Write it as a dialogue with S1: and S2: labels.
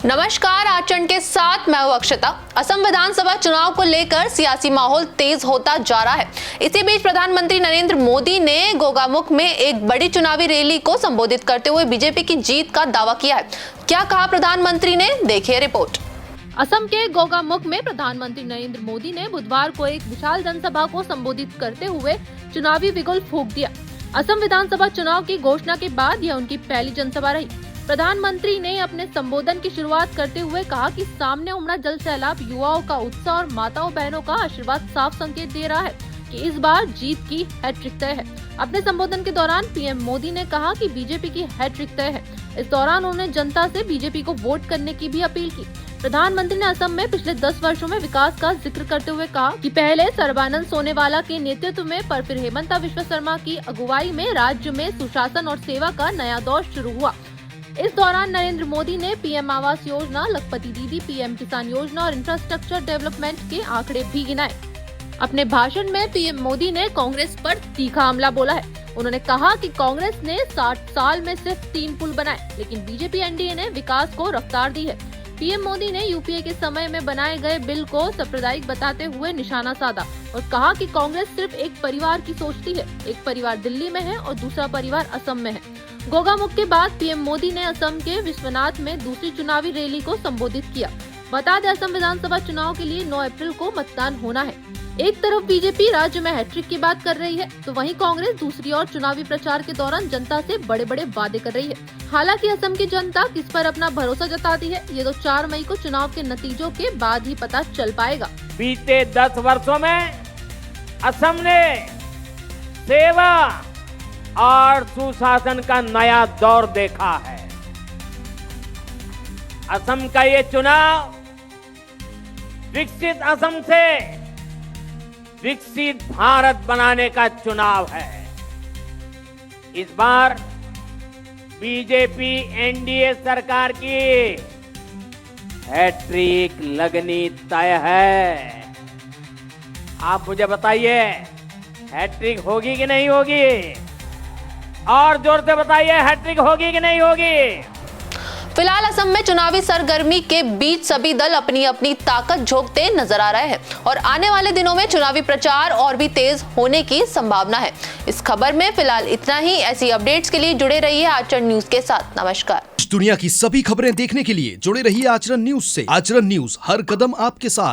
S1: नमस्कार, आचरण के साथ मैं हूं अक्षता। असम विधानसभा चुनाव को लेकर सियासी माहौल तेज होता जा रहा है। इसी बीच प्रधानमंत्री नरेंद्र मोदी ने गोगामुख में एक बड़ी चुनावी रैली को संबोधित करते हुए बीजेपी की जीत का दावा किया है। क्या कहा प्रधानमंत्री ने, देखिए रिपोर्ट।
S2: असम के गोगामुख में प्रधानमंत्री नरेंद्र मोदी ने बुधवार को एक विशाल जनसभा को संबोधित करते हुए चुनावी बिगुल फूंक दिया। असम विधानसभा चुनाव की घोषणा के बाद यह उनकी पहली जनसभा रही। प्रधानमंत्री ने अपने संबोधन की शुरुआत करते हुए कहा कि सामने उमड़ा जल सैलाब युवाओं का उत्साह और माताओं बहनों का आशीर्वाद साफ संकेत दे रहा है कि इस बार जीत की हैट्रिक तय है। अपने संबोधन के दौरान पीएम मोदी ने कहा कि बीजेपी की हैट्रिक तय है। इस दौरान उन्होंने जनता से बीजेपी को वोट करने की भी अपील की। प्रधानमंत्री ने असम में पिछले 10 वर्षों में विकास का जिक्र करते हुए कहा कि पहले सर्बानंद सोनोवाला के नेतृत्व में पर फिर हेमंता विश्व शर्मा की अगुवाई में राज्य में सुशासन और सेवा का नया दौर शुरू हुआ। इस दौरान नरेंद्र मोदी ने पीएम आवास योजना, लखपति दीदी, पीएम किसान योजना और इंफ्रास्ट्रक्चर डेवलपमेंट के आंकड़े भी गिनाए। अपने भाषण में पीएम मोदी ने कांग्रेस पर तीखा हमला बोला है। उन्होंने कहा कि कांग्रेस ने 60 साल में सिर्फ 3 पुल बनाए, लेकिन बीजेपी एनडीए ने विकास को रफ्तार दी है। पीएम मोदी ने यूपीए के समय में बनाए गए बिल को सांप्रदायिक बताते हुए निशाना साधा और कहा कि कांग्रेस सिर्फ एक परिवार की सोचती है। एक परिवार दिल्ली में है और दूसरा परिवार असम में है। गोगामुख के बाद पीएम मोदी ने असम के विश्वनाथ में दूसरी चुनावी रैली को संबोधित किया। बता दें, असम विधानसभा चुनाव के लिए 9 अप्रैल को मतदान होना है। एक तरफ बीजेपी राज्य में हैट्रिक की बात कर रही है, तो वहीं कांग्रेस दूसरी ओर चुनावी प्रचार के दौरान जनता से बड़े बड़े वादे कर रही है। हालांकि असम की जनता किस पर अपना भरोसा जताती है, ये तो 4 मई को चुनाव के नतीजों के बाद ही पता चल पाएगा।
S3: बीते 10 वर्षों में असम ने सेवा और सुशासन का नया दौर देखा है। असम का ये चुनाव विकसित असम से विकसित भारत बनाने का चुनाव है। इस बार बीजेपी एनडीए सरकार की हैट्रिक लगनी तय है। आप मुझे बताइए, हैट्रिक होगी कि नहीं होगी? और जोर से बताइए, हैट्रिक होगी कि नहीं होगी?
S1: फिलहाल असम में चुनावी सरगर्मी के बीच सभी दल अपनी अपनी ताकत झोंकते नजर आ रहे हैं और आने वाले दिनों में चुनावी प्रचार और भी तेज होने की संभावना है। इस खबर में फिलहाल इतना ही। ऐसी अपडेट्स के लिए जुड़े रहिए आचरण न्यूज के साथ। नमस्कार।
S4: दुनिया की सभी खबरें देखने के लिए जुड़े रहिए आचरण न्यूज से। आचरण न्यूज, हर कदम आपके साथ।